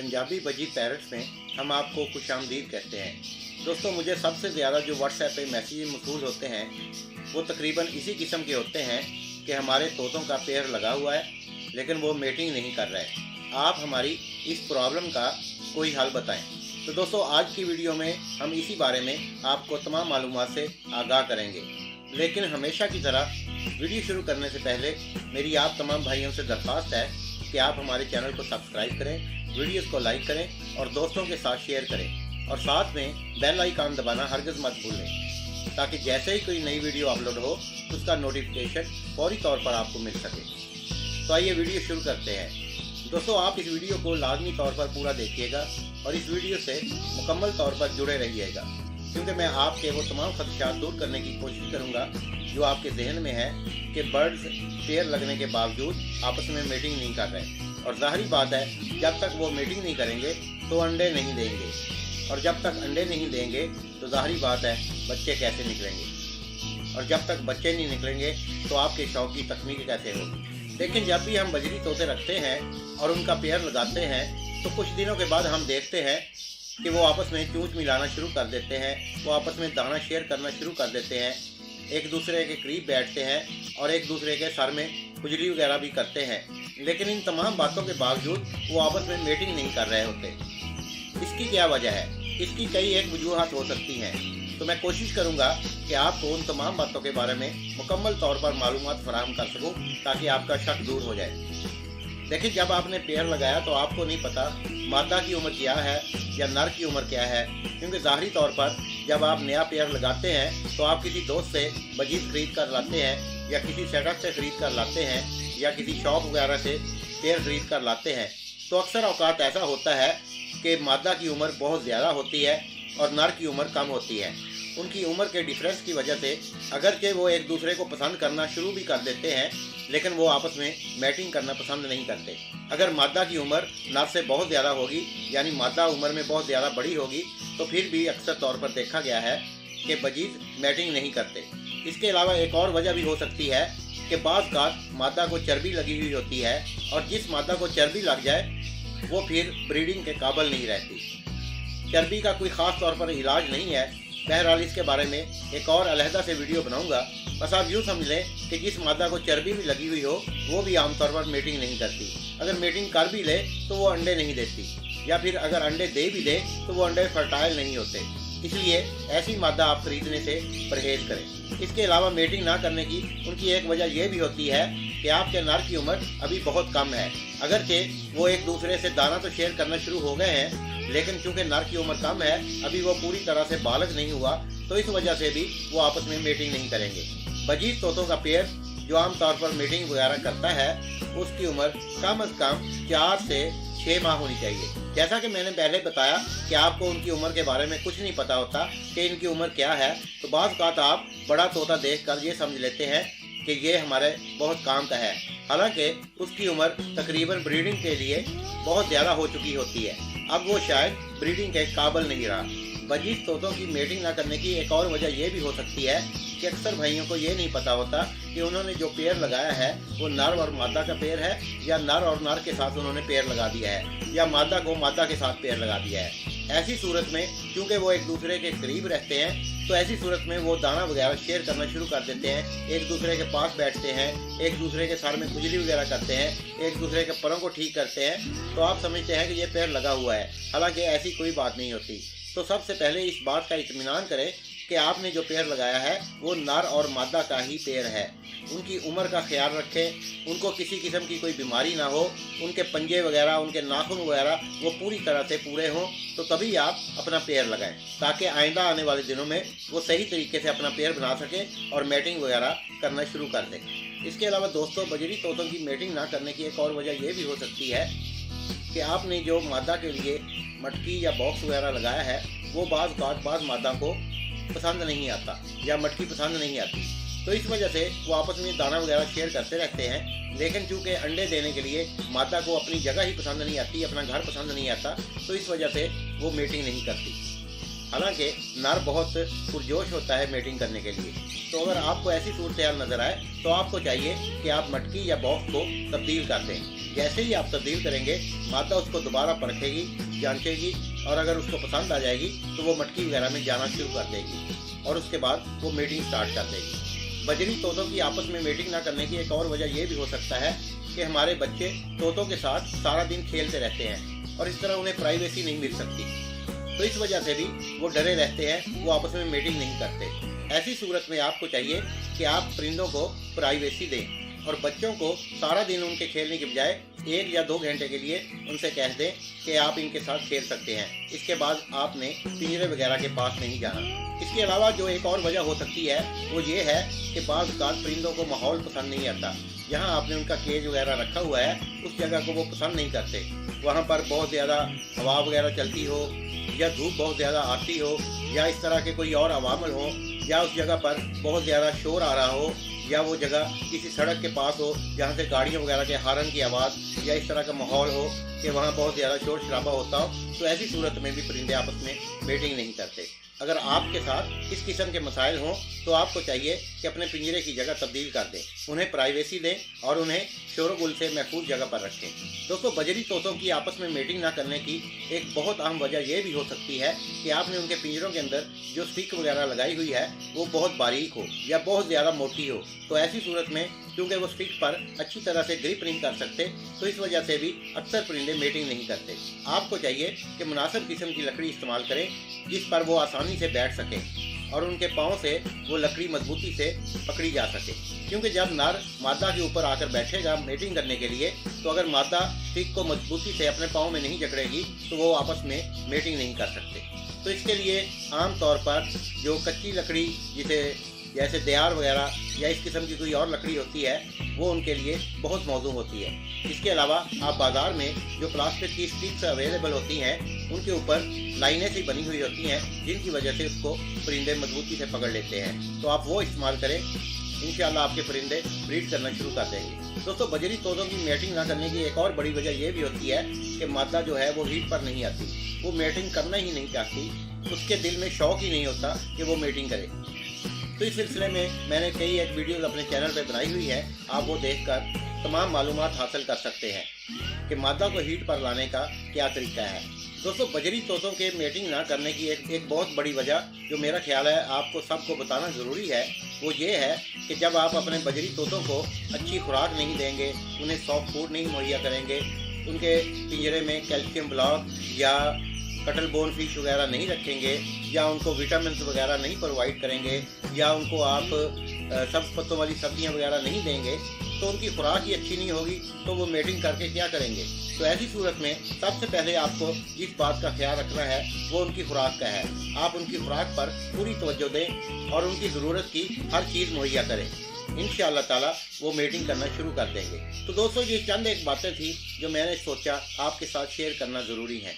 पंजाबी बजीर parrots में हम आपको खुशामदीद कहते हैं। दोस्तों, मुझे सबसे ज़्यादा जो व्हाट्सएप पे मैसेज मौसूल होते हैं वो तकरीबन इसी किस्म के होते हैं कि हमारे तोतों का पेड़ लगा हुआ है लेकिन वो मेटिंग नहीं कर रहे। आप हमारी इस प्रॉब्लम का कोई हल बताएं। तो दोस्तों, आज की वीडियो में हम इसी बारे में आपको तमाम मालूमात से आगाह करेंगे। लेकिन हमेशा की तरह वीडियो शुरू करने से पहले मेरी आप तमाम भाइयों से दरख्वास्त है कि आप हमारे चैनल को सब्सक्राइब करें, वीडियोस को लाइक करें और दोस्तों के साथ शेयर करें और साथ में बेल आइकन दबाना हरगिज़ मत भूलें ताकि जैसे ही कोई नई वीडियो अपलोड हो उसका नोटिफिकेशन फौरी तौर पर आपको मिल सके। तो आइए वीडियो शुरू करते हैं। दोस्तों, आप इस वीडियो को लाजमी तौर पर पूरा देखिएगा और इस वीडियो से मुकम्मल तौर पर जुड़े रहिएगा, क्योंकि मैं आपके वो तमाम खदशात दूर करने की कोशिश करूंगा जो आपके जहन में है कि बर्ड्स पेड़ लगने के बावजूद आपस में मीटिंग नहीं कर रहे। और ज़ाहिरी बात है, जब तक वो मीटिंग नहीं करेंगे तो अंडे नहीं देंगे, और जब तक अंडे नहीं देंगे तो ज़ाहिरी बात है बच्चे कैसे निकलेंगे, और जब तक बच्चे नहीं निकलेंगे तो आपके शौक़ की तकमील कैसे होगी। लेकिन जब भी हम बजरी तोते रखते हैं और उनका पेड़ लगाते हैं तो कुछ दिनों के बाद हम देखते हैं कि वो आपस में चूंच मिलाना शुरू कर देते हैं, वो आपस में दाना शेयर करना शुरू कर देते हैं, एक दूसरे के करीब बैठते हैं और एक दूसरे के सर में खुजली वगैरह भी करते हैं। लेकिन इन तमाम बातों के बावजूद वो आपस में मेटिंग नहीं कर रहे होते। इसकी क्या वजह है? इसकी कई एक वजूहात हो सकती हैं। तो मैं कोशिश करूंगा कि आपको उन तमाम बातों के बारे में मुकम्मल तौर पर मालूमात फराहम कर सकूं ताकि आपका शक दूर हो जाए। देखिए, जब आपने पेड़ लगाया तो आपको नहीं पता मादा की उम्र क्या है या नर की उम्र क्या है, क्योंकि ज़ाहिरी तौर पर जब आप नया पेड़ लगाते हैं तो आप किसी दोस्त से बजीज खरीद कर लाते हैं या किसी सेटअप से खरीद कर लाते हैं या किसी शॉप वगैरह से पेड़ खरीद कर लाते हैं। तो अक्सर औकात ऐसा होता है कि मादा की उम्र बहुत ज़्यादा होती है और नर की उम्र कम होती है। उनकी उम्र के डिफरेंस की वजह से अगरचे वो एक दूसरे को पसंद करना शुरू भी कर देते हैं लेकिन वो आपस में मैटिंग करना पसंद नहीं करते। अगर मादा की उम्र नर से बहुत ज़्यादा होगी, यानी मादा उम्र में बहुत ज़्यादा बड़ी होगी, तो फिर भी अक्सर तौर पर देखा गया है कि बजीज मैटिंग नहीं करते। इसके अलावा एक और वजह भी हो सकती है कि बाज़ कात मादा को चर्बी लगी हुई होती है और जिस मादा को चर्बी लग जाए वो फिर ब्रीडिंग के काबिल नहीं रहती। चर्बी का कोई ख़ास तौर पर इलाज नहीं है। बहरहाल इसके बारे में एक और अलहदा से वीडियो बनाऊंगा। बस आप यूँ समझ लें कि जिस मादा को चर्बी भी लगी हुई हो वो भी आमतौर पर मीटिंग नहीं करती। अगर मीटिंग कर भी ले तो वो अंडे नहीं देती, या फिर अगर अंडे दे भी दे तो वो अंडे फर्टाइल नहीं होते। इसलिए ऐसी मादा आप खरीदने से परहेज़ करें। इसके अलावा मीटिंग ना करने की उनकी एक वजह यह भी होती है कि आपके नर की उम्र अभी बहुत कम है। अगरचे वो एक दूसरे से दाना तो शेयर करना शुरू हो गए हैं, लेकिन चूंकि नर की उम्र कम है, अभी वो पूरी तरह से बालग नहीं हुआ, तो इस वजह से भी वो आपस में मीटिंग नहीं करेंगे। बजीज तोतों का पेड़ जो आमतौर पर मीटिंग वगैरह करता है उसकी उम्र कम अज़ कम 4 से 6 माह होनी चाहिए। जैसा कि मैंने पहले बताया कि आपको उनकी उम्र के बारे में कुछ नहीं पता होता कि इनकी उम्र क्या है, तो बाज़ औक़ात आप बड़ा तोता देखकर ये समझ लेते हैं कि ये हमारे बहुत काम का है, हालांकि उसकी उम्र तकरीबन ब्रीडिंग के लिए बहुत ज़्यादा हो चुकी होती है। अब वो शायद ब्रीडिंग के काबिल नहीं रहा। बजीज तोतों की मेटिंग ना करने की एक और वजह यह भी हो सकती है कि अक्सर भाइयों को ये नहीं पता होता कि उन्होंने जो पेड़ लगाया है वो नर और मादा का पेड़ है, या नर और नर के साथ उन्होंने पेड़ लगा दिया है, या मादा को मादा के साथ पेड़ लगा दिया है। ऐसी सूरत में क्योंकि वो एक दूसरे के करीब रहते हैं तो ऐसी सूरत में वो दाना वगैरह शेयर करना शुरू कर देते हैं, एक दूसरे के पास बैठते हैं, एक दूसरे के सर में खुजली वगैरह करते हैं, एक दूसरे के परों को ठीक करते हैं। तो आप समझते हैं कि ये पेड़ लगा हुआ है, हालांकि ऐसी कोई बात नहीं होती। तो सबसे पहले इस बात का इत्मीनान करें कि आपने जो पेड़ लगाया है वो नर और मादा का ही पेड़ है। उनकी उम्र का ख्याल रखें, उनको किसी किस्म की कोई बीमारी ना हो, उनके पंजे वगैरह, उनके नाखून वगैरह वो पूरी तरह से पूरे हों, तो तभी आप अपना पेड़ लगाएं ताकि आइंदा आने वाले दिनों में वो सही तरीके से अपना पेड़ बना सकें और मैटिंग वगैरह करना शुरू कर दें। इसके अलावा दोस्तों, बजरी तोतों की मैटिंग ना करने की एक और वजह यह भी हो सकती है कि आपने जो मादा के लिए मटकी या बॉक्स वगैरह लगाया है वो बाज़ मादा को पसंद नहीं आता या मटकी पसंद नहीं आती, तो इस वजह से वो आपस में दाना वगैरह शेयर करते रहते हैं। लेकिन चूँकि अंडे देने के लिए मादा को अपनी जगह ही पसंद नहीं आती, अपना घर पसंद नहीं आता, तो इस वजह से वो मीटिंग नहीं करती। हालांकि नर बहुत पुरजोश होता है मीटिंग करने के लिए। तो अगर आपको ऐसी सूरत हाल नज़र आए तो आपको चाहिए कि आप मटकी या बॉक्स को तब्दील कर दें। जैसे ही आप तब्दील करेंगे मादा उसको दोबारा परखेगी, जांचेगी और अगर उसको पसंद आ जाएगी तो वो मटकी वगैरह में जाना शुरू कर देगी और उसके बाद वो मेटिंग स्टार्ट कर देगी। बजरी तोतों की आपस में मेटिंग ना करने की एक और वजह ये भी हो सकता है कि हमारे बच्चे तोतों के साथ सारा दिन खेलते रहते हैं और इस तरह उन्हें प्राइवेसी नहीं मिल सकती, तो इस वजह से भी वो डरे रहते हैं, वो आपस में मेटिंग नहीं करते। ऐसी सूरत में आपको चाहिए कि आप परिंदों को प्राइवेसी दें और बच्चों को सारा दिन उनके खेलने के बजाय 1 या 2 घंटे के लिए उनसे कह दें कि आप इनके साथ खेल सकते हैं, इसके बाद आपने पिंजरे वगैरह के पास नहीं जाना। इसके अलावा जो एक और वजह हो सकती है वो ये है कि बाज़ औक़ात परिंदों को माहौल पसंद नहीं आता। जहाँ आपने उनका केज वगैरह रखा हुआ है उस जगह को वो पसंद नहीं करते, वहाँ पर बहुत ज़्यादा हवा वगैरह चलती हो या धूप बहुत ज़्यादा आती हो या इस तरह के कोई और अवामल हो या उस जगह पर बहुत ज़्यादा शोर आ रहा हो या वो जगह किसी सड़क के पास हो जहाँ से गाड़ियों वगैरह के हारन की आवाज़ या इस तरह का माहौल हो कि वहाँ बहुत ज़्यादा शोर शराबा होता हो, तो ऐसी सूरत में भी परिंदे आपस में मेटिंग नहीं करते। अगर आपके साथ इस किस्म के मसाइल हों तो आपको चाहिए कि अपने पिंजरे की जगह तब्दील कर दें, उन्हें प्राइवेसी दें और उन्हें शोरगुल से महफूज जगह पर रखें। दोस्तों, बजरी तोतों की आपस में मेटिंग ना करने की एक बहुत अहम वजह यह भी हो सकती है कि आपने उनके पिंजरों के अंदर जो स्टिक वगैरह लगाई हुई है वो बहुत बारीक हो या बहुत ज़्यादा मोटी हो, तो ऐसी सूरत में क्योंकि वो स्टिक पर अच्छी तरह से ग्रिप नहीं कर सकते, तो इस वजह से भी अक्सर परिंदे मेटिंग नहीं करते। आपको चाहिए कि मुनासिब किस्म की लकड़ी इस्तेमाल करें जिस पर वो आसानी से बैठ सकें और उनके पाँव से वो लकड़ी मजबूती से पकड़ी जा सके, क्योंकि जब नर मादा के ऊपर आकर बैठेगा मेटिंग करने के लिए तो अगर मादा स्टिक को मजबूती से अपने पाँव में नहीं जकड़ेगी तो वो आपस में मेटिंग नहीं कर सकते। तो इसके लिए आम तौर पर जो कच्ची लकड़ी जिसे जैसे देयार वगैरह या इस किस्म की कोई और लकड़ी होती है वो उनके लिए बहुत मौजूद होती है। इसके अलावा आप बाज़ार में जो प्लास्टिक की स्टिक्स अवेलेबल होती हैं उनके ऊपर लाइनें सी बनी हुई होती हैं जिनकी वजह से उसको परिंदे मजबूती से पकड़ लेते हैं, तो आप वो इस्तेमाल करें, इंशाल्लाह आपके परिंदे ब्रीड करना शुरू कर देंगे। दोस्तों, बजरी तोतों की मेटिंग ना करने की एक और बड़ी वजह ये भी होती है कि मादा जो है वो हीट पर नहीं आती, वो मेटिंग करना ही नहीं चाहती, उसके दिल में शौक ही नहीं होता कि वो मेटिंग करे। तो इस सिलसिले में मैंने कई एक वीडियोस अपने चैनल पे बनाई हुई है, आप वो देखकर तमाम मालूमात हासिल कर सकते हैं कि मादा को हीट पर लाने का क्या तरीका है। दोस्तों, बजरी तोतों के मेटिंग ना करने की एक बहुत बड़ी वजह जो मेरा ख्याल है आपको सबको बताना ज़रूरी है वो ये है कि जब आप अपने बजरी तोतों को अच्छी खुराक नहीं देंगे, उन्हें सॉफ्ट फूड नहीं मुहैया करेंगे, उनके पिंजरे में कैल्शियम ब्लॉक या कटल बोन फिश वगैरह नहीं रखेंगे या उनको विटामिन वगैरह नहीं प्रोवाइड करेंगे या उनको आप सब्ज़ पत्तों वाली सब्जियां वगैरह नहीं देंगे तो उनकी खुराक ही अच्छी नहीं होगी, तो वो मेटिंग करके क्या करेंगे। तो ऐसी सूरत में सबसे पहले आपको जिस बात का ख्याल रखना है वो उनकी खुराक का है। आप उनकी खुराक पर पूरी तवज्जो दें और उनकी ज़रूरत की हर चीज़ मुहैया करें, इंशाअल्लाह ताला वो मेटिंग करना शुरू कर देंगे। तो दोस्तों, ये चंद एक बातें थी जो मैंने सोचा आपके साथ शेयर करना ज़रूरी है।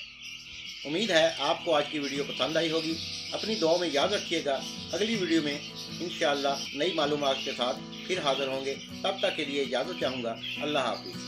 उम्मीद है आपको आज की वीडियो पसंद आई होगी। अपनी दुआओं में याद रखिएगा, अगली वीडियो में इंशाअल्लाह नई मालूमात के साथ फिर हाज़िर होंगे। तब तक के लिए इजाज़त चाहूँगा। अल्लाह हाफ़िज़।